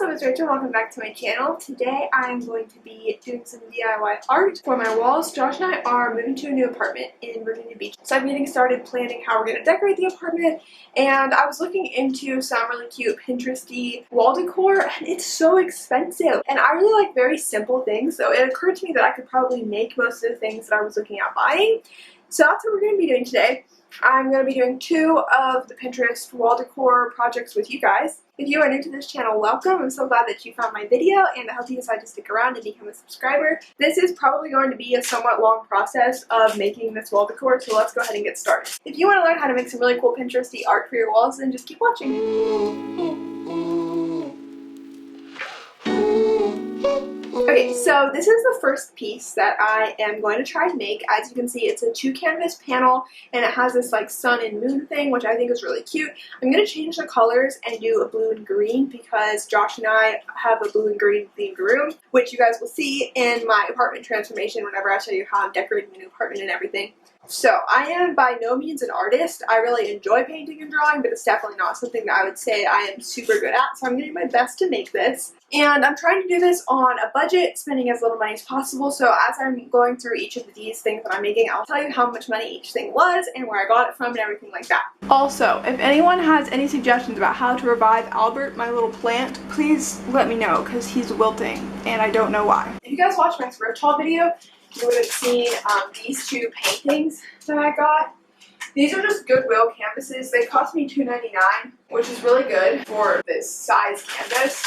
what's up, it's Rachel. Welcome back to my channel. Today I'm going to be doing some DIY art for my walls. Josh and I are moving to a new apartment in Virginia Beach. So I'm getting started planning how we're going to decorate the apartment, and I was looking into some really cute Pinteresty wall decor, and it's so expensive. And I really like very simple things, so it occurred to me that I could probably make most of the things that I was looking at buying. So that's what we're going to be doing today. I'm going to be doing 2 of the Pinterest wall decor projects with you guys. If you are new to this channel, welcome. I'm so glad that you found my video, and I hope you decide to stick around and become a subscriber. This is probably going to be a somewhat long process of making this wall decor, so let's go ahead and get started. If you want to learn how to make some really cool Pinteresty art for your walls, then just keep watching. Okay, so this is the first piece that I am going to try to make. As you can see, it's a 2 canvas panel, and it has this like sun and moon thing, which I think is really cute. I'm going to change the colors and do a blue and green because Josh and I have a blue and green themed room, which you guys will see in my apartment transformation whenever I show you how I'm decorating the new apartment and everything. So I am by no means an artist. I really enjoy painting and drawing, but it's definitely not something that I would say I am super good at. So I'm going to do my best to make this. And I'm trying to do this on a budget, spending as little money as possible. So as I'm going through each of these things that I'm making, I'll tell you how much money each thing was and where I got it from and everything like that. Also, if anyone has any suggestions about how to revive Albert, my little plant, please let me know because he's wilting and I don't know why. If you guys watched my thrift haul video, you would have seen these 2 paintings that I got. These are just Goodwill canvases. They cost me $2.99, which is really good for this size canvas.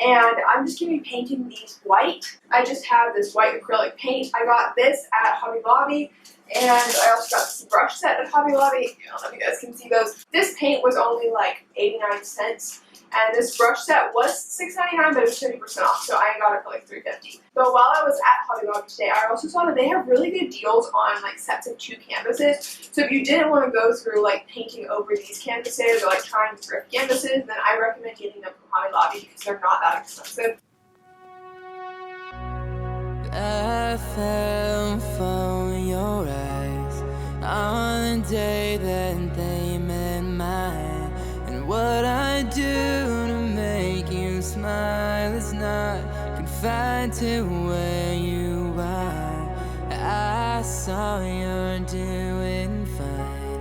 And I'm just going to be painting these white. I just have this white acrylic paint. I got this at Hobby Lobby, and I also got this brush set at Hobby Lobby. I don't know if you guys can see those. This paint was only like 89 cents. And this brush set was $6.99, but it was 30% off, so I got it for like $3.50. So while I was at Hobby Lobby today, I also saw that they have really good deals on like sets of 2 canvases. So if you didn't want to go through like painting over these canvases or like trying to thrift canvases, then I recommend getting them from Hobby Lobby because they're not that expensive. I fell from your eyes on the day that they met mine. And what I do to make you smile is not confined to where you are. I saw you're doing fine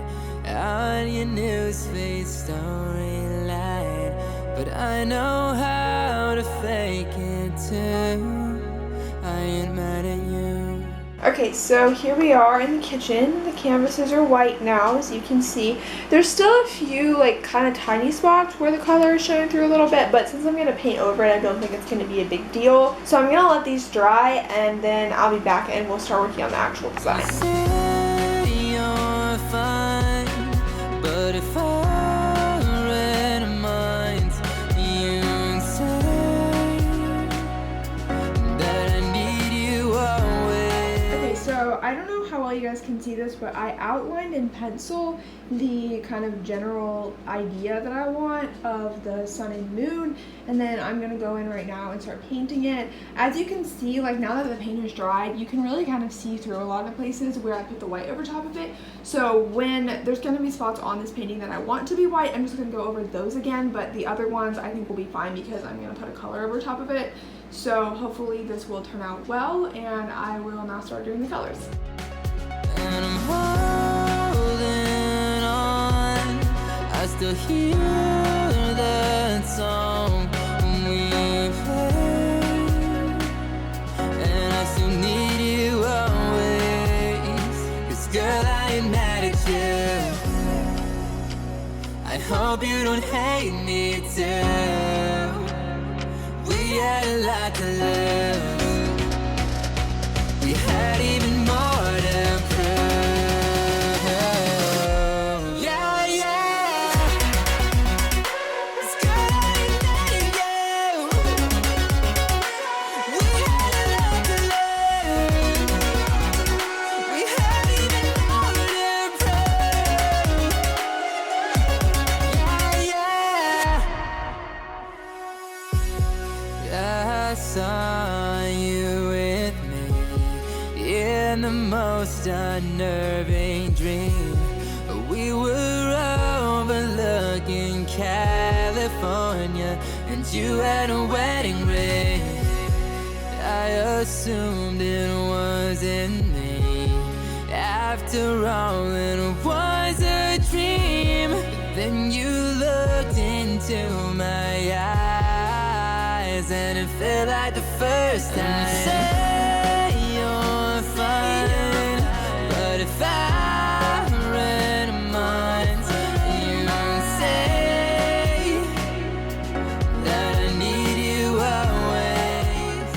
on your newsfeed storyline, but I know how to fake it too. I ain't mad at you. Okay, so here we are in the kitchen. The canvases are white now, as you can see. There's still a few like kind of tiny spots where the color is showing through a little bit, but since I'm going to paint over it, I don't think it's going to be a big deal. So I'm going to let these dry, and then I'll be back and we'll start working on the actual design. Say you're fine, but if I read minds, you'd say that I need you always. So I don't know how well you guys can see this, but I outlined in pencil the kind of general idea that I want of the sun and moon, and then I'm gonna go in right now and start painting it. As you can see, like now that the paint is dried, you can really kind of see through a lot of places where I put the white over top of it. So when there's gonna be spots on this painting that I want to be white, I'm just gonna go over those again, but the other ones I think will be fine because I'm gonna put a color over top of it. So hopefully this will turn out well, and I will now start doing the colors. And I'm holding on, I still hear that song we play, and I still need you always, 'cause girl I ain't mad at you. I hope you don't hate me too. We had a lot to lose. We had even more to prove. Yeah, yeah. 'Cause girl, I ain't mad at you. We had a lot to lose. We had even more to prove. Yeah, yeah. I saw you with me in the most unnerving dream. We were overlooking California and you had a wedding ring. I assumed it wasn't me. After all, it was a dream. But then you looked into my eyes, and it felt like the first time. You say you're fine, but if I read minds, you say that I need you always.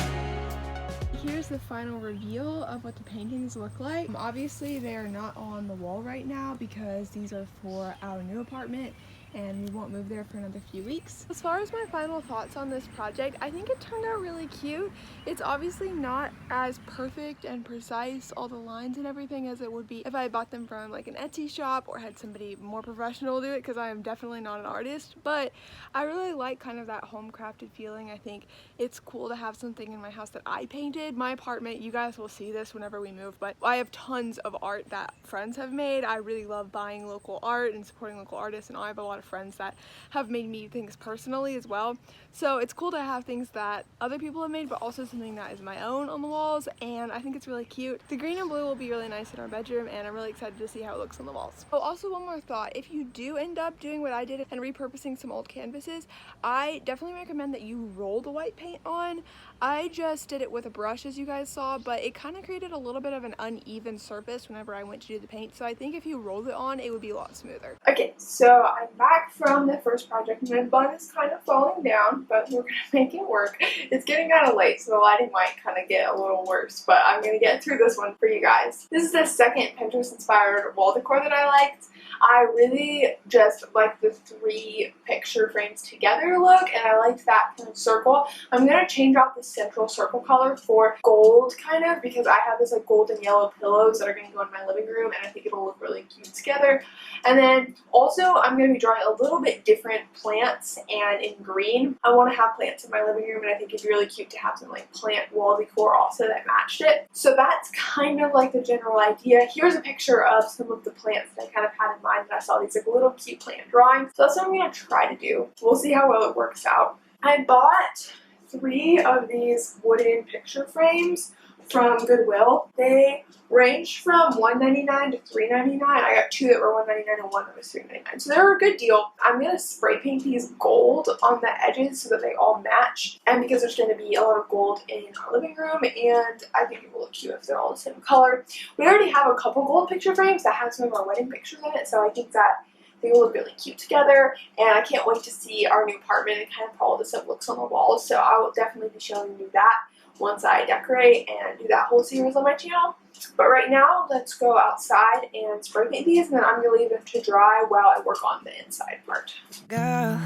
Here's the final reveal of what the paintings look like. Obviously they are not on the wall right now because these are for our new apartment and we won't move there for another few weeks. As far as my final thoughts on this project, I think it turned out really cute. It's obviously not as perfect and precise, all the lines and everything, as it would be if I bought them from like an Etsy shop or had somebody more professional do it, because I am definitely not an artist. But I really like kind of that home crafted feeling. I think it's cool to have something in my house that I painted. My apartment, you guys will see this whenever we move, but I have tons of art that friends have made. I really love buying local art and supporting local artists, and I have a lot of friends that have made me things personally as well. So it's cool to have things that other people have made, but also something that is my own on the walls, and I think it's really cute. The green and blue will be really nice in our bedroom, and I'm really excited to see how it looks on the walls. Oh, also one more thought. If you do end up doing what I did and repurposing some old canvases, I definitely recommend that you roll the white paint on. I just did it with a brush, as you guys saw, but it kind of created a little bit of an uneven surface whenever I went to do the paint, so I think if you rolled it on, it would be a lot smoother. Okay, so I'm back from the first project. My bun is kind of falling down, but we're gonna make it work. It's getting kind of late, so the lighting might kind of get a little worse, but I'm gonna get through this one for you guys. This is the second Pinterest-inspired wall decor that I liked. I really just like the 3 picture frames together look, and I liked that kind of circle. I'm going to change out the central circle color for gold kind of, because I have this like gold and yellow pillows that are going to go in my living room, and I think it'll look really cute together. And then also I'm going to be drawing a little bit different plants, and in green. I want to have plants in my living room, and I think it'd be really cute to have some like plant wall decor also that matched it. So that's kind of like the general idea. Here's a picture of some of the plants that I kind of had in mind, and I saw these like little cute plant drawings. So that's what I'm going to try to do. We'll see how well it works out. I bought 3 of these wooden picture frames from Goodwill. They ranged from $1.99 to $3.99. I got 2 that were $1.99 and 1 that was $3.99. So they were a good deal. I'm going to spray paint these gold on the edges so that they all match. And because there's going to be a lot of gold in our living room, and I think it will look cute if they're all the same color. We already have a couple gold picture frames that have some of our wedding pictures in it, so I think that they will look really cute together, and I can't wait to see our new apartment and kind of how all this stuff looks on the walls. So I will definitely be showing you that once I decorate and do that whole series on my channel. But right now, let's go outside and spray paint these, and then I'm going to leave them to dry while I work on the inside part. Girl,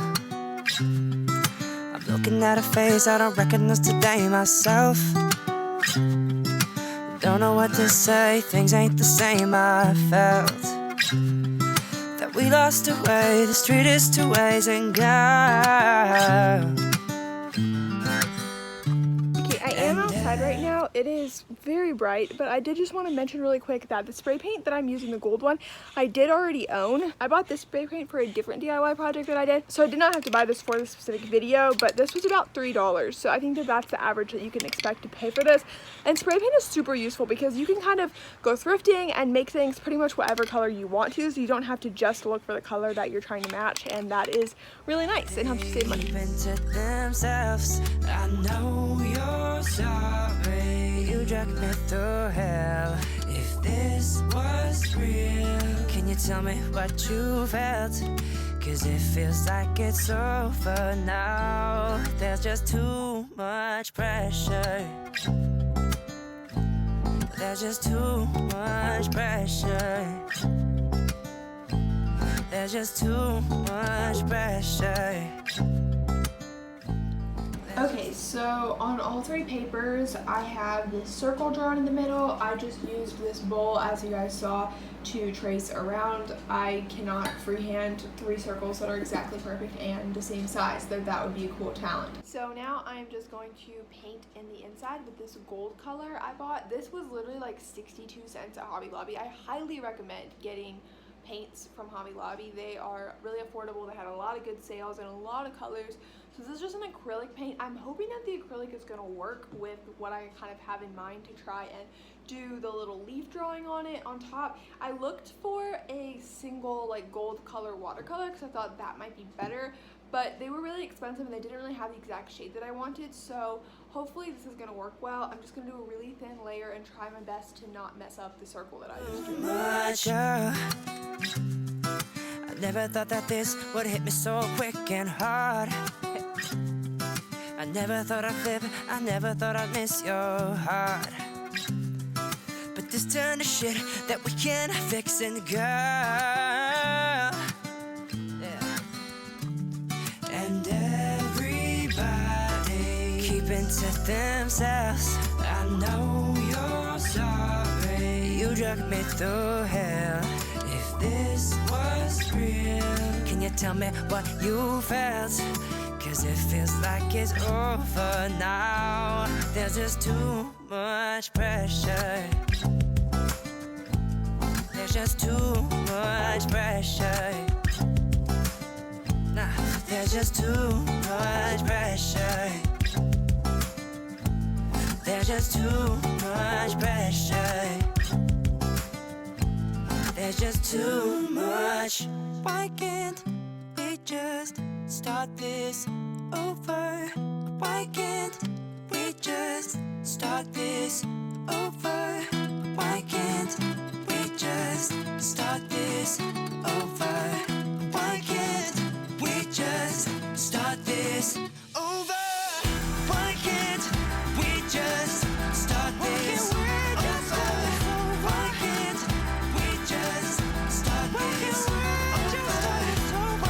I'm looking at a face I don't recognize today myself. Don't know what to say, things ain't the same. I felt that we lost our way, the street is 2 ways, and girl. I am outside right now. It is very bright, but I did just want to mention really quick that the spray paint that I'm using, the gold one, I did already own. I bought this spray paint for a different DIY project that I did, so I did not have to buy this for this specific video, but this was about $3, so I think that that's the average that you can expect to pay for this. And spray paint is super useful because you can kind of go thrifting and make things pretty much whatever color you want to, so you don't have to just look for the color that you're trying to match, and that is really nice. It helps you save money. I know you're sorry, you dragged me through hell. If this was real, can you tell me what you felt? Cause it feels like it's over now. There's just too much pressure. There's just too much pressure. There's just too much pressure. Okay, so on all 3 papers, I have this circle drawn in the middle. I just used this bowl, as you guys saw, to trace around. I cannot freehand 3 circles that are exactly perfect and the same size, though that would be a cool talent. So now I am just going to paint in the inside with this gold color I bought. This was literally like 62 cents at Hobby Lobby. I highly recommend getting paints from Hobby Lobby. They are really affordable. They had a lot of good sales and a lot of colors. So this is just an acrylic paint. I'm hoping that the acrylic is going to work with what I kind of have in mind to try and do the little leaf drawing on it on top. I looked for a single like gold color watercolor because I thought that might be better, but they were really expensive and they didn't really have the exact shade that I wanted. So hopefully this is going to work well. I'm just going to do a really thin layer and try my best to not mess up the circle that I just drew. I never thought that this would hit me so quick and hard. I never thought I'd live, I never thought I'd miss your heart. But this turn to shit that we can't fix, and girl, yeah. And everybody keeping to themselves. I know you're sorry you dragged me through hell. If this was real, can you tell me what you felt? Cause it feels like it's over now. There's just too much pressure. There's just too much pressure. Nah, there's just too much pressure. There's just too much pressure. There's just too much. Why can't we just start this over? Why can't we just start this over? Why can't we just start this over? Why can't we just start this over? Why can't we just start this over? Why can't we just start this over? Why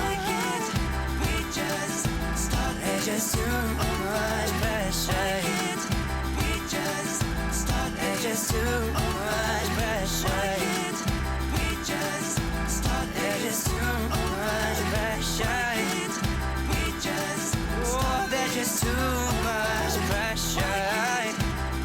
can't we just start this? There's just too much pressure. We just start. There's just too much pressure. We just start. There's just too much pressure. We just. Oh, there's just too much pressure.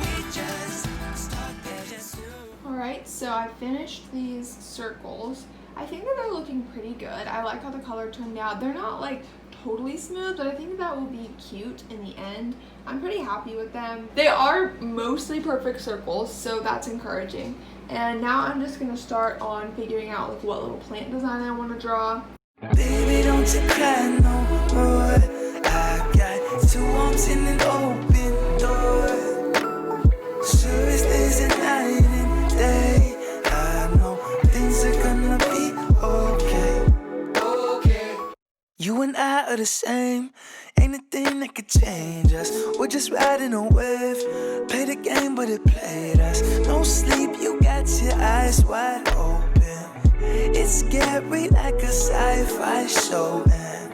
We just start. There's just too. Alright, so I finished these circles. I think that they're looking pretty good. I like how the color turned out. They're not like totally smooth, but I think that will be cute in the end. I'm pretty happy with them. They are mostly perfect circles, so that's encouraging. And now I'm just gonna start on figuring out like what little plant design I want to draw. Baby, don't you cry no more. I got 2 arms in an open door. Sure as there's a night and day, I know things are gonna be okay. You and I are the same. Ain't a thing that could change us. We're just riding a wave. Play the game, but it played us. No sleep, you got your eyes wide open. It's scary like a sci-fi show, man.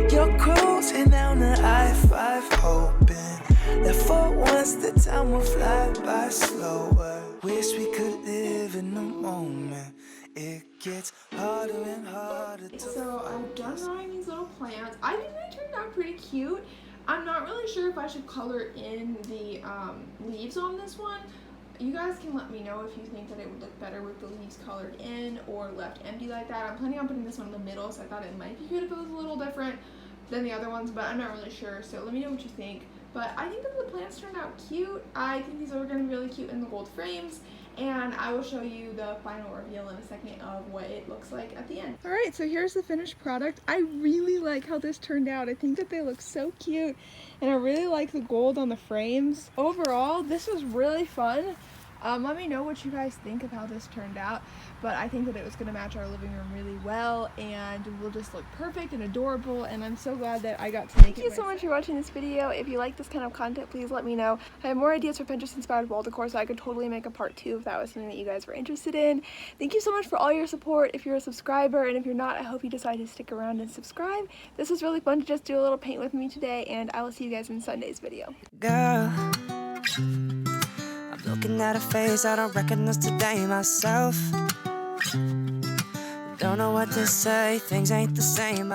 You're cruising down the I-5 hoping that for once the time will fly by slower. Wish we could live in the moment. It gets harder and harder to. So I'm done drawing these little plants. I think they turned out pretty cute. I'm not really sure if I should color in the leaves on this one. You guys can let me know if you think that it would look better with the leaves colored in or left empty like that. I'm planning on putting this one in the middle, so I thought it might be good if it was a little different than the other ones, but I'm not really sure, so let me know what you think. But I think that the plants turned out cute. I think these are going to be really cute in the gold frames, and I will show you the final reveal in a second of what it looks like at the end. Alright, so here's the finished product. I really like how this turned out. I think that they look so cute, and I really like the gold on the frames. Overall, this was really fun. Let me know what you guys think of how this turned out, but I think that it was going to match our living room really well and will just look perfect and adorable, and I'm so glad that I got to make it. Thank you so much for watching this video. If you like this kind of content, please let me know. I have more ideas for Pinterest inspired wall decor, so I could totally make a part 2 if that was something that you guys were interested in. Thank you so much for all your support. If you're a subscriber, and if you're not, I hope you decide to stick around and subscribe. This was really fun to just do a little paint with me today, and I will see you guys in Sunday's video. Girl, I'm looking at a face I don't recognize today myself. Don't know what to say, things ain't the same.